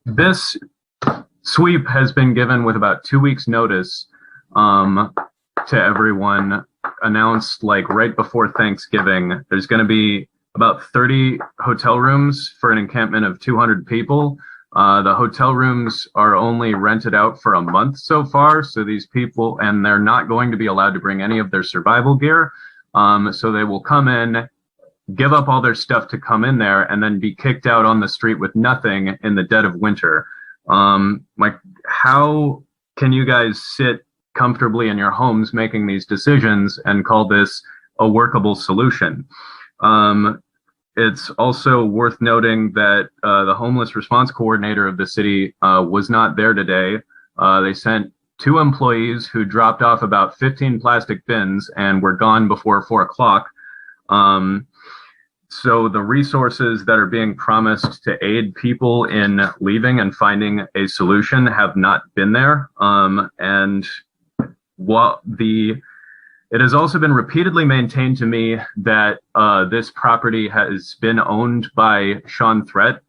this sweep has been given with about 2 weeks notice to everyone, announced like right before Thanksgiving. There's going to be about 30 hotel rooms for an encampment of 200 people. The hotel rooms are only rented out for a month so far. So these people, and they're not going to be allowed to bring any of their survival gear. So they will come in, give up all their stuff to come in there, and then be kicked out on the street with nothing in the dead of winter. Like, how can you guys sit comfortably in your homes making these decisions and call this a workable solution? It's also worth noting that the homeless response coordinator of the city was not there today. They sent 2 employees who dropped off about 15 plastic bins and were gone before 4 o'clock. So the resources that are being promised to aid people in leaving and finding a solution have not been there. And it has also been repeatedly maintained to me that this property has been owned by Sean Frenette,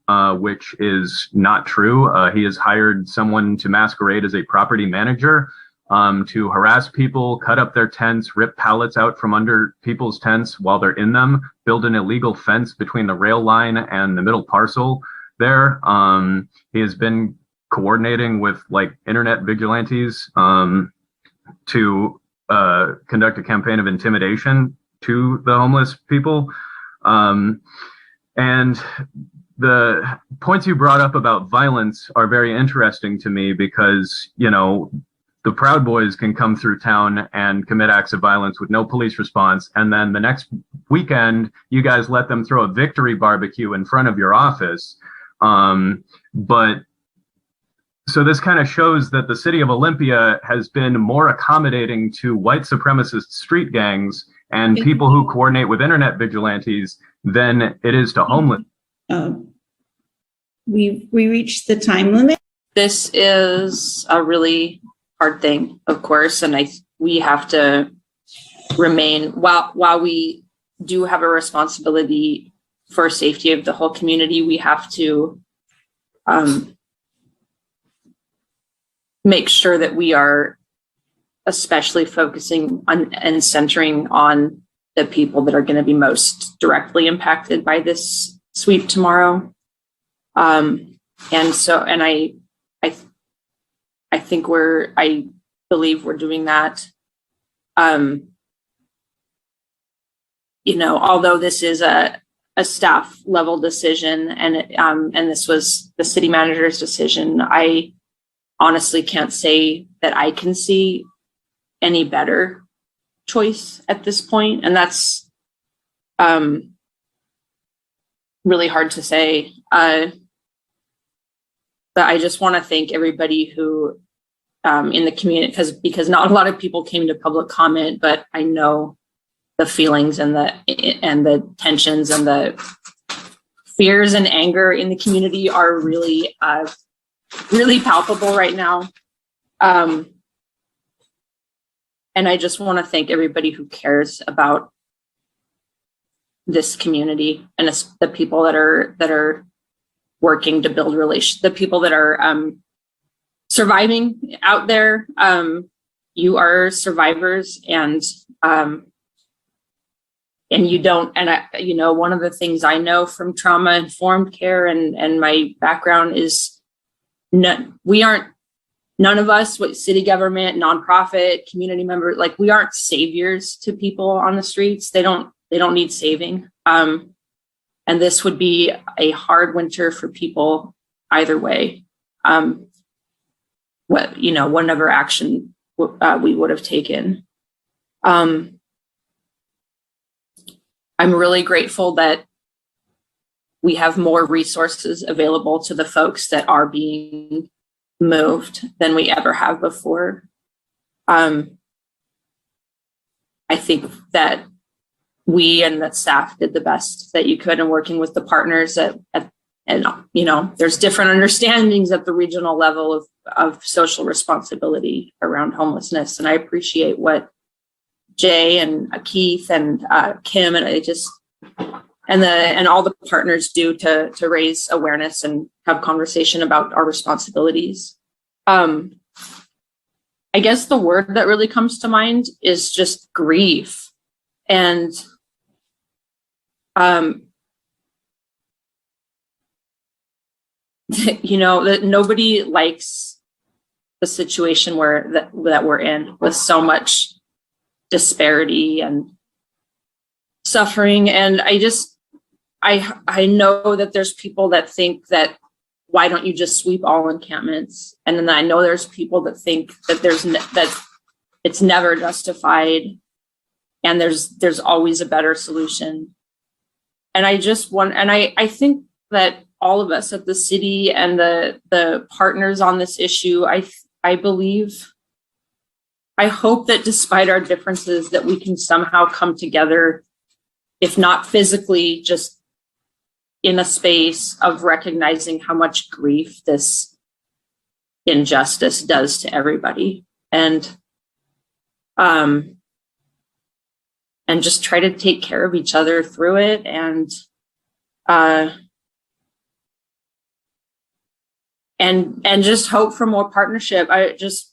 which is not true. He has hired someone to masquerade as a property manager to harass people, cut up their tents, rip pallets out from under people's tents while they're in them, build an illegal fence between the rail line and the middle parcel there. He has been coordinating with like internet vigilantes to conduct a campaign of intimidation to the homeless people. And the points you brought up about violence are very interesting to me because, you know, the Proud Boys can come through town and commit acts of violence with no police response. And then the next weekend, you guys let them throw a victory barbecue in front of your office. So this kind of shows that the city of Olympia has been more accommodating to white supremacist street gangs and people who coordinate with internet vigilantes than it is to homeless. We reached the time limit. This is a really hard thing, of course, and we have to remain, while we do have a responsibility for safety of the whole community, we have to make sure that we are especially focusing on and centering on the people that are going to be most directly impacted by this sweep tomorrow. I believe we're doing that. You know, although this is a staff level decision and this was the city manager's decision, I honestly can't say that I can see any better choice at this point. And that's really hard to say. But I just want to thank everybody who in the community, because not a lot of people came to public comment, but I know the feelings and the tensions and the fears and anger in the community are really really palpable right now. And I just want to thank everybody who cares about this community and the people that are working to build relations, the people that are surviving out there. You are survivors, and you don't, you know, one of the things I know from trauma informed care and my background is none of us, what city government, nonprofit, community members, like, we aren't saviors to people on the streets. They don't need saving. And this would be a hard winter for people either way. Whatever action we would have taken. I'm really grateful that we have more resources available to the folks that are being moved than we ever have before. I think that we and the staff did the best that you could in working with the partners and you know, there's different understandings at the regional level of social responsibility around homelessness. And I appreciate what Jay and Keith and Kim, and and all the partners do to raise awareness and have conversation about our responsibilities. I guess the word that really comes to mind is just grief. And that nobody likes the situation that we're in, with so much disparity and suffering. And I know that there's people that think that, why don't you just sweep all encampments? And then I know there's people that think that that it's never justified, and there's always a better solution. And I think that all of us at the city and the partners on this issue, I believe, I hope that despite our differences, that we can somehow come together, if not physically, just in a space of recognizing how much grief this injustice does to everybody, and just try to take care of each other through it. And just hope for more partnership. I just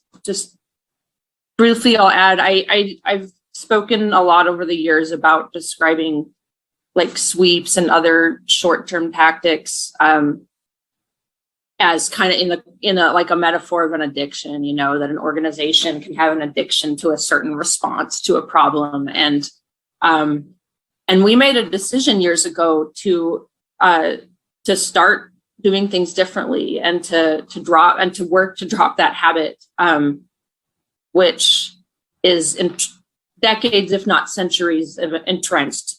briefly, I'll add, I've spoken a lot over the years about describing like sweeps and other short-term tactics as kind of in a like a metaphor of an addiction, that an organization can have an addiction to a certain response to a problem. And we made a decision years ago to start doing things differently, and to work to drop that habit, which is in decades, if not centuries, of entrenched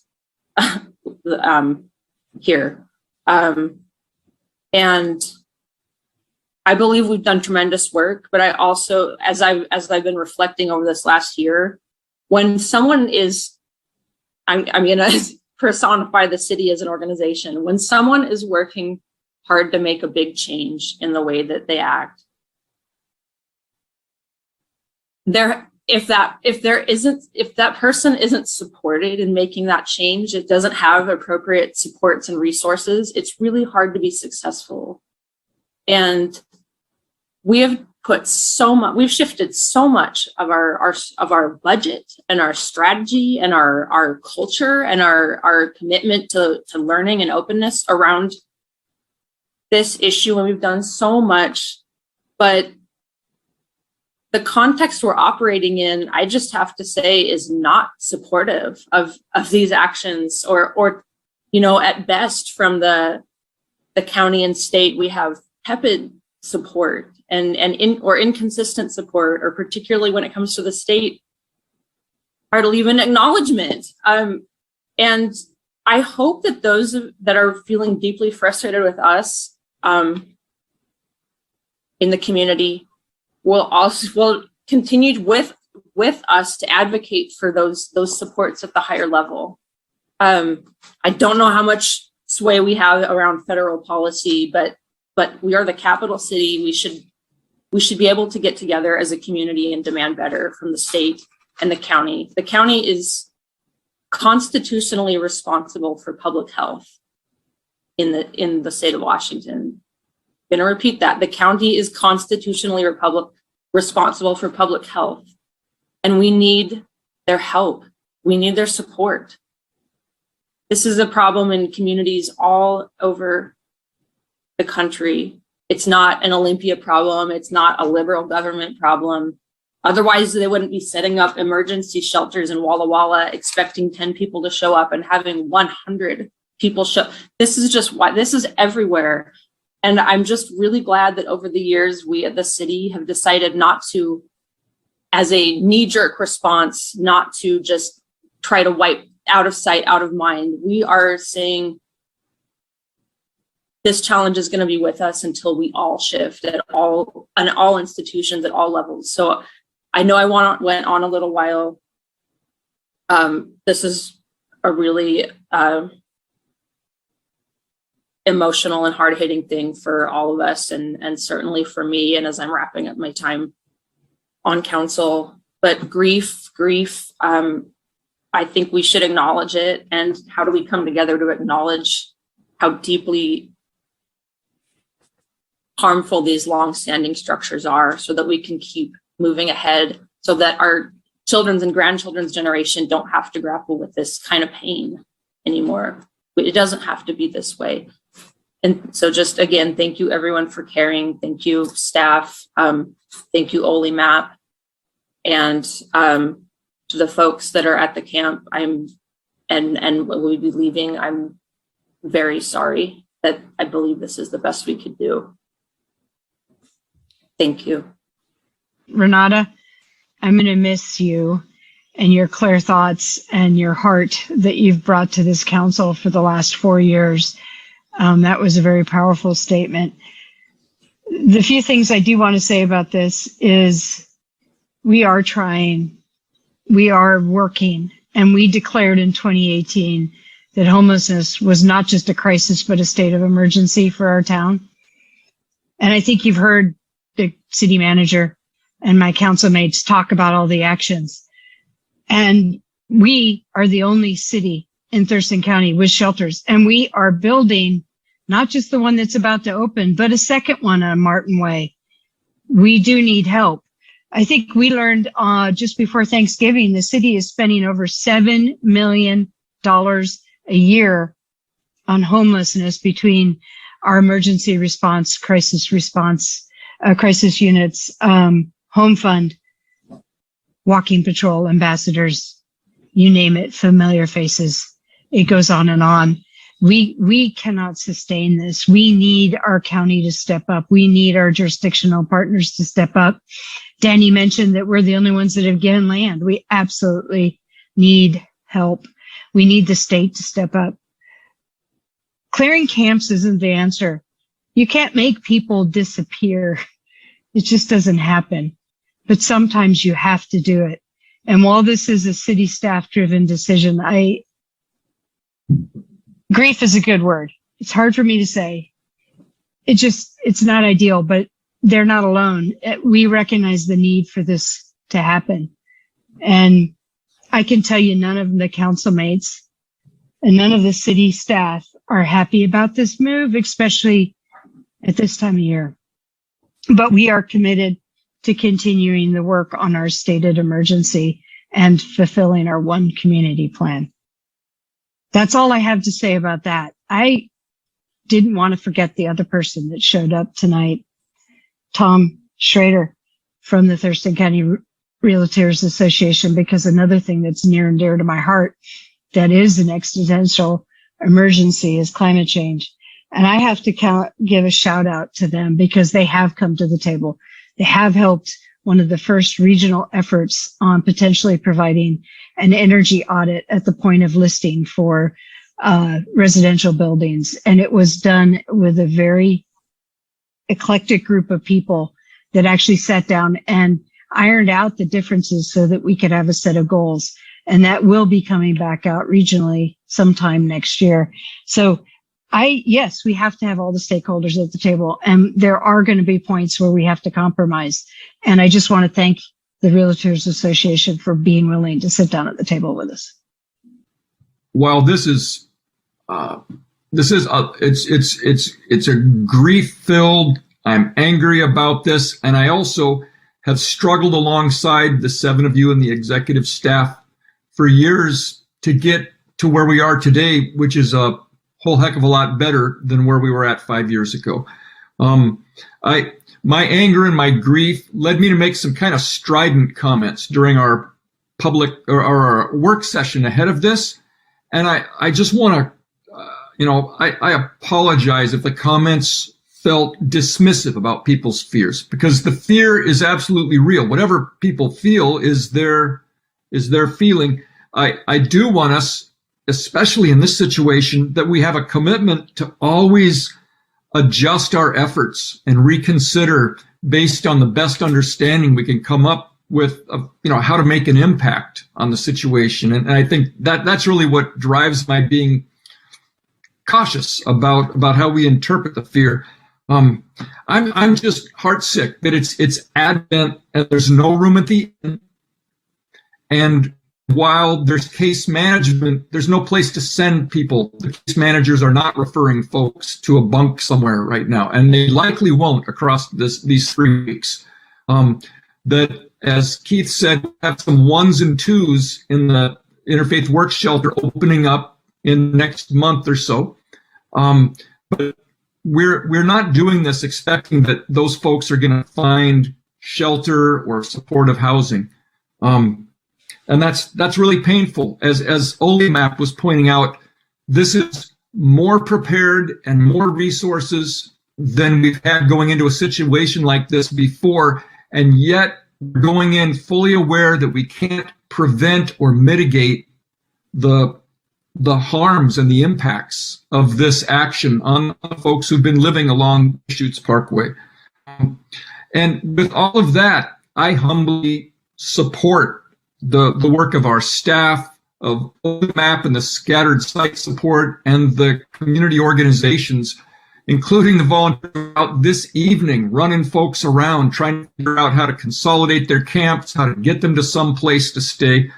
here. And I believe we've done tremendous work, but I also, as I've been reflecting over this last year, when someone is, I'm going to personify the city as an organization, when someone is working hard to make a big change in the way that they act, if that person isn't supported in making that change, it doesn't have appropriate supports and resources, it's really hard to be successful. And we have we've shifted so much of our budget and our strategy and our culture and our commitment to learning and openness around this issue, and we've done so much, but the context we're operating in, I just have to say, is not supportive of these actions, or at best from the county and state, we have tepid support and inconsistent support, or particularly when it comes to the state, hardly even acknowledgement. And I hope that those that are feeling deeply frustrated with us in the community will continue with us to advocate for those supports at the higher level. I don't know how much sway we have around federal policy, but we are the capital city. We should be able to get together as a community and demand better from the state and the county. The county is constitutionally responsible for public health in the state of Washington. I'm going to repeat that. The county is constitutionally responsible for public health, and we need their help. We need their support. This is a problem in communities all over the country. It's not an Olympia problem. It's not a liberal government problem. Otherwise, they wouldn't be setting up emergency shelters in Walla Walla, expecting 10 people to show up and having 100 people show. This is everywhere. And I'm just really glad that over the years, we at the city have decided not to, as a knee-jerk response, not to just try to wipe out of sight, out of mind. We are saying this challenge is going to be with us until we all shift in all institutions at all levels. So I know I went on a little while. This is a really emotional and hard-hitting thing for all of us, and certainly for me, and as I'm wrapping up my time on council. But grief, I think we should acknowledge it. And how do we come together to acknowledge how deeply harmful these long-standing structures are, so that we can keep moving ahead, so that our children's and grandchildren's generation don't have to grapple with this kind of pain anymore. It doesn't have to be this way. And so just again, thank you everyone for caring. Thank you staff. Thank you OLYMAP. And to the folks that are at the camp, and we'll be leaving, I'm very sorry, that I believe this is the best we could do. Thank you. Renata, I'm going to miss you and your clear thoughts and your heart that you've brought to this council for the last 4 years. That was a very powerful statement. The few things I do want to say about this is we are trying, we are working, and we declared in 2018 that homelessness was not just a crisis, but a state of emergency for our town. And I think you've heard the city manager and my council mates talk about all the actions. And we are the only city in Thurston County with shelters. And we are building not just the one that's about to open, but a second one on Martin Way. We do need help. I think we learned just before Thanksgiving, the city is spending over $7 million a year on homelessness between our emergency response, crisis units, home fund, walking patrol, ambassadors, you name it, familiar faces. It goes on and on. We cannot sustain this. We need our county to step up. We need our jurisdictional partners to step up. Danny mentioned that we're the only ones that have given land. We absolutely need help. We need the state to step up. Clearing camps isn't the answer. You can't make people disappear. It just doesn't happen. But sometimes you have to do it. And while this is a city staff driven decision, grief is a good word. It's hard for me to say. It's not ideal, but they're not alone. We recognize the need for this to happen. And I can tell you none of the council mates and none of the city staff are happy about this move, especially at this time of year. But we are committed to continuing the work on our stated emergency and fulfilling our one community plan. That's all I have to say about that. I didn't want to forget the other person that showed up tonight, Tom Schrader from the Thurston County Realtors Association, because another thing that's near and dear to my heart that is an existential emergency is climate change. And I have to give a shout out to them because they have come to the table. They have helped one of the first regional efforts on potentially providing an energy audit at the point of listing for residential buildings. And it was done with a very eclectic group of people that actually sat down and ironed out the differences so that we could have a set of goals. And that will be coming back out regionally sometime next year. So yes, we have to have all the stakeholders at the table, and there are going to be points where we have to compromise. And I just want to thank the Realtors Association for being willing to sit down at the table with us. While it's a grief-filled, I'm angry about this, and I also have struggled alongside the 7 of you and the executive staff for years to get to where we are today, which is a whole heck of a lot better than where we were at 5 years ago. My anger and my grief led me to make some kind of strident comments during our public or our work session ahead of this. And I just want to, I apologize if the comments felt dismissive about people's fears, because the fear is absolutely real. Whatever people feel is their feeling. I do want us, especially in this situation, that we have a commitment to always adjust our efforts and reconsider based on the best understanding we can come up with, how to make an impact on the situation. And I think that's really what drives my being cautious about how we interpret the fear. I'm just heartsick that it's Advent and there's no room at the inn. And while there's case management, there's no place to send people. The case managers are not referring folks to a bunk somewhere right now, and they likely won't across these 3 weeks. That, as Keith said, we have some 1s and 2s in the Interfaith Work Shelter opening up in the next month or so. But we're not doing this expecting that those folks are going to find shelter or supportive housing. And that's really painful. As Olimap was pointing out, this is more prepared and more resources than we've had going into a situation like this before. And yet we're going in fully aware that we can't prevent or mitigate the harms and the impacts of this action on folks who've been living along Deschutes Parkway. And with all of that, I humbly support the work of our staff, of OMAP and the scattered site support, and the community organizations, including the volunteers out this evening, running folks around, trying to figure out how to consolidate their camps, how to get them to some place to stay.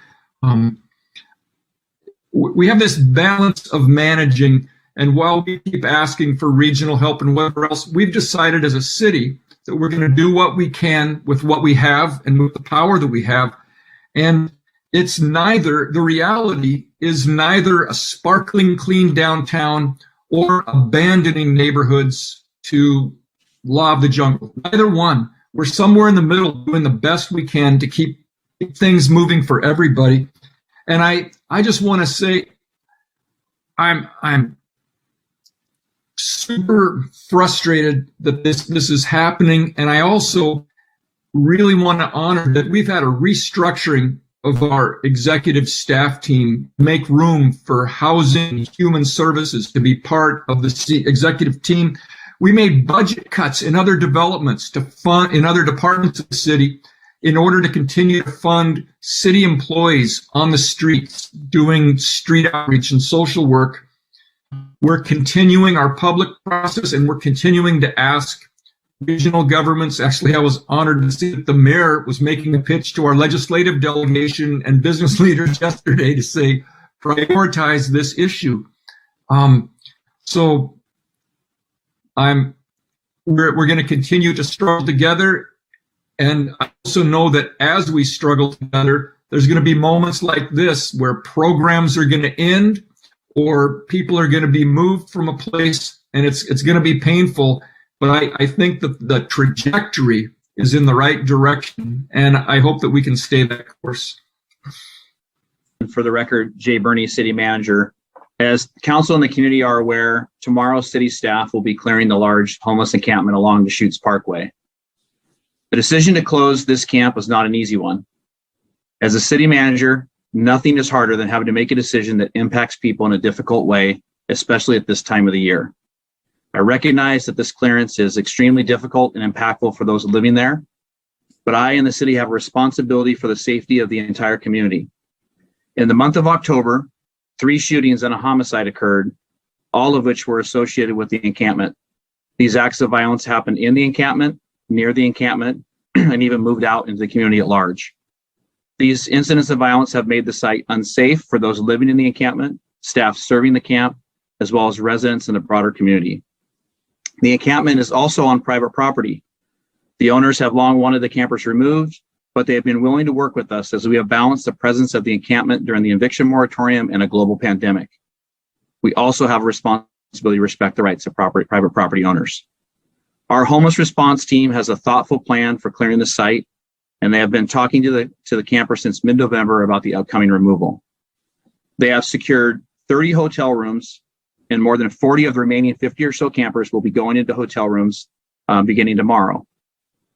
We have this balance of managing, and while we keep asking for regional help and whatever else, we've decided as a city that we're going to do what we can with what we have and with the power that we have. And it's neither, the reality is neither a sparkling clean downtown or abandoning neighborhoods to law of the jungle. Neither one. We're somewhere in the middle doing the best we can to keep things moving for everybody. And I just want to say I'm super frustrated that this is happening. And I also really want to honor that we've had a restructuring of our executive staff team, make room for housing and human services to be part of the executive team. We made budget cuts in other developments to fund in other departments of the city in order to continue to fund city employees on the streets doing street outreach and social work. We're continuing our public process, and we're continuing to ask regional governments. Actually, I was honored to see that the mayor was making a pitch to our legislative delegation and business leaders yesterday to say, prioritize this issue. So we're going to continue to struggle together. And I also know that as we struggle together, there's going to be moments like this where programs are going to end or people are going to be moved from a place, and it's going to be painful. But I think that the trajectory is in the right direction, and I hope that we can stay that course. For the record, Jay Burney, City Manager. As council and the community are aware, tomorrow city staff will be clearing the large homeless encampment along Deschutes Parkway. The decision to close this camp was not an easy one. As a city manager, nothing is harder than having to make a decision that impacts people in a difficult way, especially at this time of the year. I recognize that this clearance is extremely difficult and impactful for those living there, but I and the city have a responsibility for the safety of the entire community. In the month of October, 3 shootings and a homicide occurred, all of which were associated with the encampment. These acts of violence happened in the encampment, near the encampment, and even moved out into the community at large. These incidents of violence have made the site unsafe for those living in the encampment, staff serving the camp, as well as residents in the broader community. The encampment is also on private property. The owners have long wanted the campers removed, but they have been willing to work with us as we have balanced the presence of the encampment during the eviction moratorium and a global pandemic. We also have a responsibility to respect the rights of private property owners. Our homeless response team has a thoughtful plan for clearing the site, and they have been talking to the campers since mid-November about the upcoming removal. They have secured 30 hotel rooms, and more than 40 of the remaining 50 or so campers will be going into hotel rooms beginning tomorrow.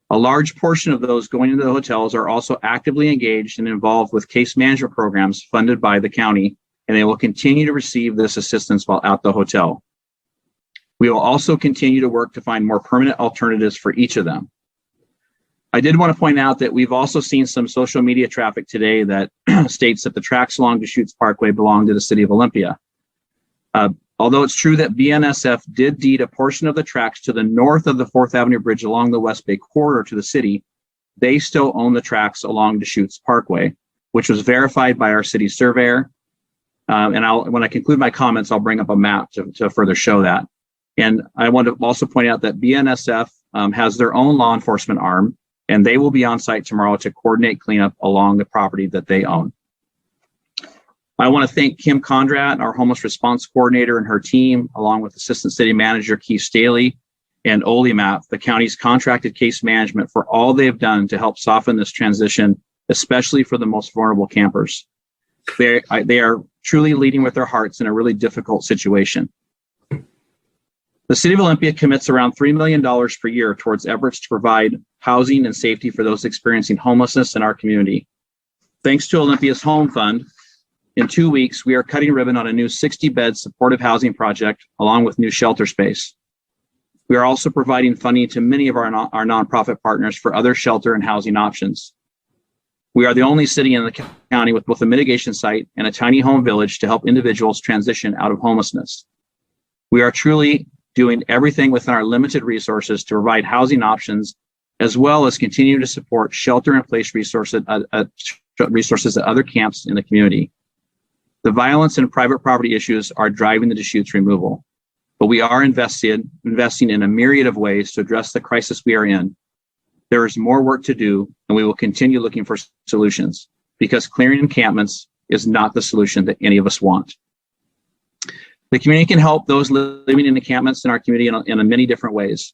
A large portion of those going into the hotels are also actively engaged and involved with case management programs funded by the county, and they will continue to receive this assistance while at the hotel. We will also continue to work to find more permanent alternatives for each of them. I did want to point out that we've also seen some social media traffic today that states that the tracks along Deschutes Parkway belong to the City of Olympia. Although it's true that BNSF did deed a portion of the tracks to the north of the 4th Avenue Bridge along the West Bay corridor to the city, they still own the tracks along Deschutes Parkway. which was verified by our city surveyor. When I conclude my comments, I'll bring up a map to further show that. And I want to also point out that BNSF has their own law enforcement arm, and they will be on site tomorrow to coordinate cleanup along the property that they own. I want to thank Kim Conrad, our homeless response coordinator, and her team, along with Assistant City Manager Keith Staley and OLIMAP, the county's contracted case management, for all they've done to help soften this transition, especially for the most vulnerable campers. They are truly leading with their hearts in a really difficult situation. The City of Olympia commits around $3 million per year towards efforts to provide housing and safety for those experiencing homelessness in our community. Thanks to Olympia's Home Fund, in 2 weeks, we are cutting ribbon on a new 60-bed supportive housing project, along with new shelter space. We are also providing funding to many of our nonprofit partners for other shelter and housing options. We are the only city in the county with both a mitigation site and a tiny home village to help individuals transition out of homelessness. We are truly doing everything within our limited resources to provide housing options, as well as continue to support shelter-in-place resources at other camps in the community. The violence and private property issues are driving the Deschutes removal, but we are investing in a myriad of ways to address the crisis we are in. There is more work to do, and we will continue looking for solutions, because clearing encampments is not the solution that any of us want. The community can help those living in encampments in our community in many different ways.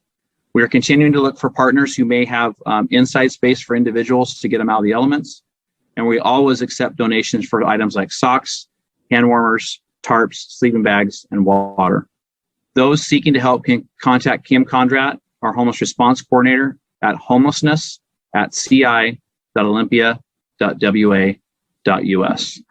We are continuing to look for partners who may have inside space for individuals to get them out of the elements, and we always accept donations for items like socks, hand warmers, tarps, sleeping bags, and water. Those seeking to help can contact Kim Conrad, our homeless response coordinator, at homelessness@ci.olympia.wa.us.